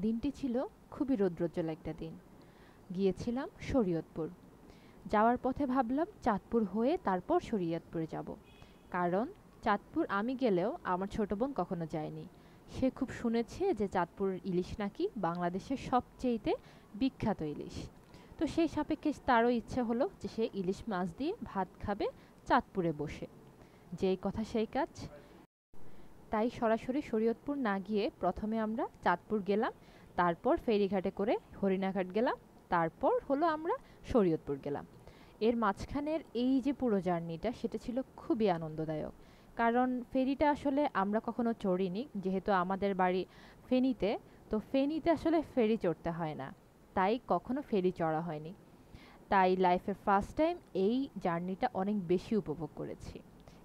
দিনটি ছিল খুবই রৌদ্রোজ্জ্বল একটা দিন। গিয়েছিলাম শরীয়তপুর। যাওয়ার পথে ভাবলাম চাঁদপুর হয়ে তারপর শরীয়তপুরে যাব, কারণ চাঁদপুর আমি গেলেও আমার ছোট বোন কখনো যায়নি। সে খুব শুনেছে যে চাঁদপুরের ইলিশ নাকি বাংলাদেশের সবচেয়েতে বিখ্যাত ইলিশ। তো সেই সাপেক্ষে তারও ইচ্ছে হলো যে সে ইলিশ মাছ দিয়ে ভাত খাবে চাঁদপুরে বসে। যেই কথা সেই কাজ। তাই সরাসরি শরীয়তপুর না গিয়ে প্রথমে আমরা চাঁদপুর গেলাম, তারপর ফেরিঘাটে করে হরিণাঘাট গেলাম, তারপর হলো আমরা শরীয়তপুর গেলাম। এর মাঝখানের এই যে পুরো জার্নিটা সেটা ছিল খুবই আনন্দদায়ক। কারণ ফেরিটা আসলে আমরা কখনো চড়িনি, যেহেতু আমাদের বাড়ি ফেনীতে। তো ফেনীতে আসলে ফেরি চড়তে হয় না, তাই কখনো ফেরি চড়া হয়নি। তাই লাইফের ফার্স্ট টাইম এই জার্নিটা অনেক বেশি উপভোগ করেছি।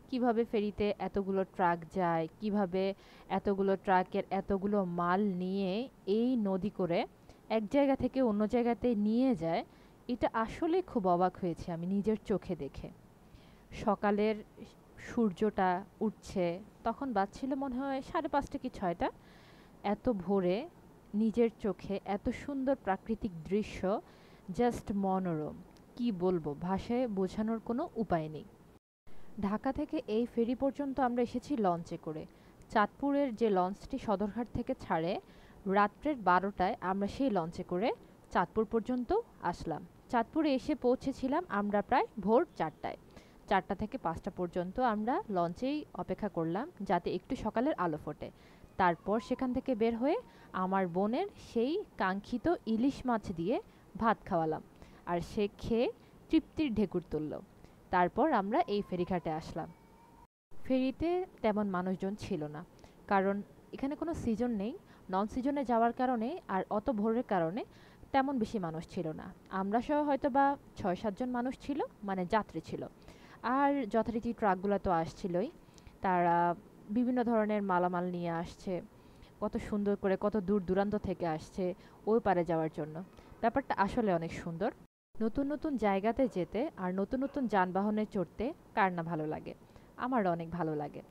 কিভাবে ফেরিতে এতগুলো ট্রাক যায়, কিভাবে এতগুলো ট্রাকের এতগুলো মাল নিয়ে এই নদী করে এক জায়গা থেকে অন্য জায়গাতে নিয়ে যায়, এটা আসলে খুব অবাক হয়েছে আমি নিজের চোখে দেখে। সকালের সূর্যটা উঠছে, তখন বাজছিল মনে হয় 5:30 কি 6টা। এত ভোরে নিজের চোখে এত সুন্দর প্রাকৃতিক দৃশ্য, জাস্ট মনোরম। কি বলবো, ভাষায় বোঝানোর কোনো উপায় নেই। ঢাকা থেকে এই ফেরি পর্যন্ত আমরা এসেছি লঞ্চে করে। চাঁদপুরের যে লঞ্চটি সদরঘাট থেকে ছাড়ে, রাত্রের 12টায় আমরা সেই লঞ্চে করে চাঁদপুর পর্যন্ত আসলাম। চাঁদপুরে এসে পৌঁছেছিলাম আমরা প্রায় ভোর 4টায়। 4টা থেকে 5টা পর্যন্ত আমরা লঞ্চেই অপেক্ষা করলাম যাতে একটু সকালের আলো ফোটে। তারপর সেখান থেকে বের হয়ে আমার বোনের সেই কাঙ্ক্ষিত ইলিশ মাছ দিয়ে ভাত খাওয়ালাম, আর সে খেয়ে তৃপ্তির ঢেকুর তুলল। তারপর আমরা এই ফেরিঘাটে আসলাম। ফেরিতে তেমন মানুষজন ছিল না, কারণ এখানে কোনো সিজন নেই। নন সিজনে যাওয়ার কারণে আর অত ভোরের কারণে তেমন বেশি মানুষ ছিল না। আমরা সহ হয়তো বা 6-7 জন মানুষ ছিল, মানে যাত্রী ছিল। আর যথারীতি ট্রাকগুলো তো আসছিলই, তারা বিভিন্ন ধরনের মালামাল নিয়ে আসছে। কত সুন্দর করে কত দূর দূরান্ত থেকে আসছে ওই পারে যাওয়ার জন্য। ব্যাপারটা আসলে অনেক সুন্দর। নতুন নতুন জায়গাতে যেতে আর নতুন নতুন যানবাহনে চড়তে কার না ভালো লাগে। আমার অনেক ভালো লাগে।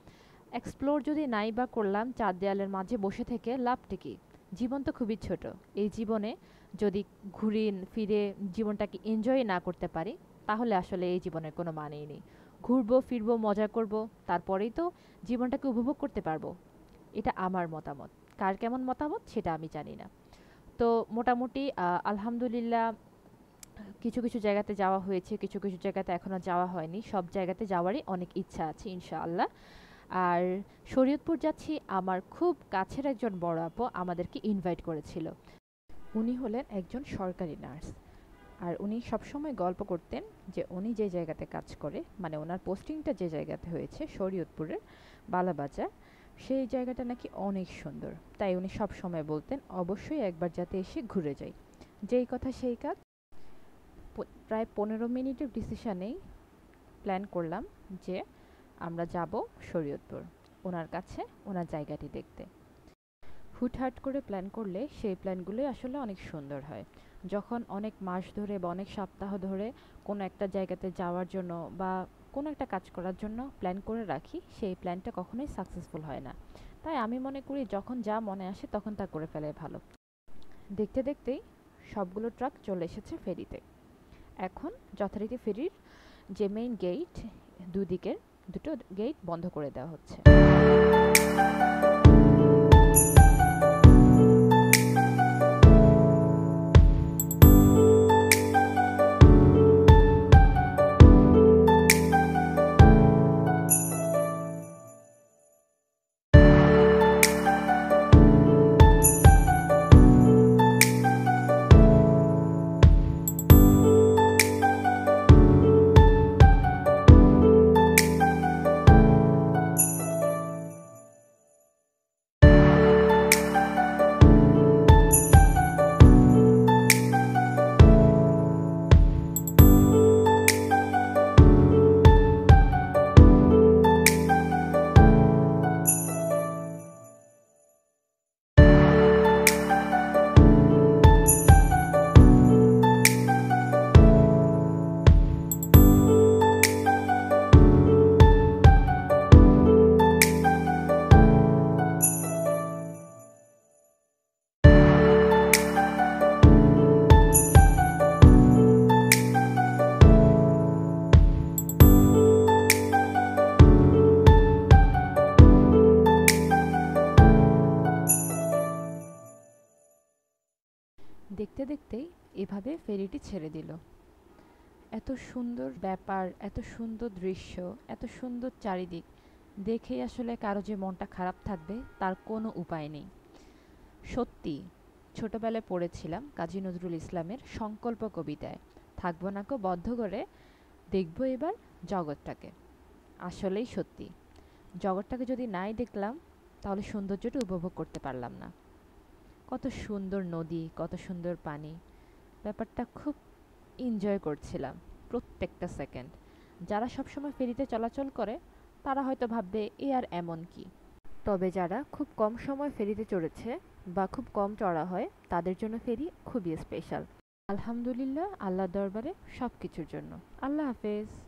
এক্সপ্লোর যদি নাই বা করলাম, চার দেয়ালের মাঝে বসে থেকে লাভটা কি? জীবন তো খুবই ছোট। এই জীবনে যদি ঘুরে ফিরে জীবনটাকে এনজয় না করতে পারি, তাহলে আসলে এই জীবনের কোনো মানেই নেই। ঘুরবো ফিরবো মজা করব, তারপরেই তো জীবনটাকে উপভোগ করতে পারবো। এটা আমার মতামত। কার কেমন মতামত সেটা আমি জানি না। তো মোটামুটি আলহামদুলিল্লাহ কিছু কিছু জায়গাতে যাওয়া হয়েছে, কিছু কিছু জায়গাতে এখনও যাওয়া হয়নি। সব জায়গাতে যাওয়ারই অনেক ইচ্ছা আছে ইনশাআল্লাহ। আর শরীয়তপুর যাচ্ছি, আমার খুব কাছের একজন বড় আপু আমাদেরকে ইনভাইট করেছিল। উনি হলেন একজন সরকারি নার্স। আর উনি সবসময় গল্প করতেন যে উনি যে জায়গাতে কাজ করে, মানে ওনার পোস্টিংটা যে জায়গাতে হয়েছে শরীয়তপুরের বালাবাজার, সেই জায়গাটা নাকি অনেক সুন্দর। তাই উনি সব সময় বলতেন অবশ্যই একবার যাতে এসে ঘুরে যাই। যেই কথা সেই কাজ। প্রায় 15 মিনিটের ডিসিশনেই প্ল্যান করলাম যে আমরা যাব শরীয়তপুর, ওনার কাছে ওনার জায়গাটি দেখতে। হুটহাট করে প্ল্যান করলে সেই প্ল্যানগুলোই আসলে অনেক সুন্দর হয়। যখন অনেক মাস ধরে বা অনেক সপ্তাহ ধরে কোনো একটা জায়গাতে যাওয়ার জন্য বা কোনো একটা কাজ করার জন্য প্ল্যান করে রাখি, সেই প্ল্যানটা কখনোই সাকসেসফুল হয় না। তাই আমি মনে করি যখন যা মনে আসে তখন তা করে ফেলে ভালো। দেখতে দেখতেই সবগুলো ট্রাক চলে এসেছে ফেরিতে। এখন যথারীতি ফেরির যে মেইন গেট, দুদিকের দুটো গেট বন্ধ করে দেওয়া হচ্ছে। দেখতে দেখতেই এভাবে ফেরিটি ছেড়ে দিল। এত সুন্দর ব্যাপার, এত সুন্দর দৃশ্য, এত সুন্দর চারিদিক দেখেই আসলে কারো যে মনটা খারাপ থাকবে তার কোনো উপায় নেই। সত্যি ছোটবেলায় পড়েছিলাম কাজী নজরুল ইসলামের সংকল্প কবিতায়, থাকবো নাকো বদ্ধ করে, দেখবো এবার জগৎটাকে। আসলেই সত্যি, জগৎটাকে যদি নাই দেখলাম তাহলে সৌন্দর্যটা উপভোগ করতে পারলাম না। কত সুন্দর নদী, কত সুন্দর পানি, ব্যাপারটা খুব এনজয় করছিলাম প্রত্যেকটা সেকেন্ড। যারা সবসময় ফেরিতে চলাচল করে তারা হয়তো ভাববে এ আর এমন কি, তবে যারা খুব কম সময় ফেরিতে চড়েছে বা খুব কম চড়া হয় তাদের জন্য ফেরি খুবই স্পেশাল। আলহামদুলিল্লাহ, আল্লাহর দরবারে সব কিছুর জন্য। আল্লাহ হাফেজ।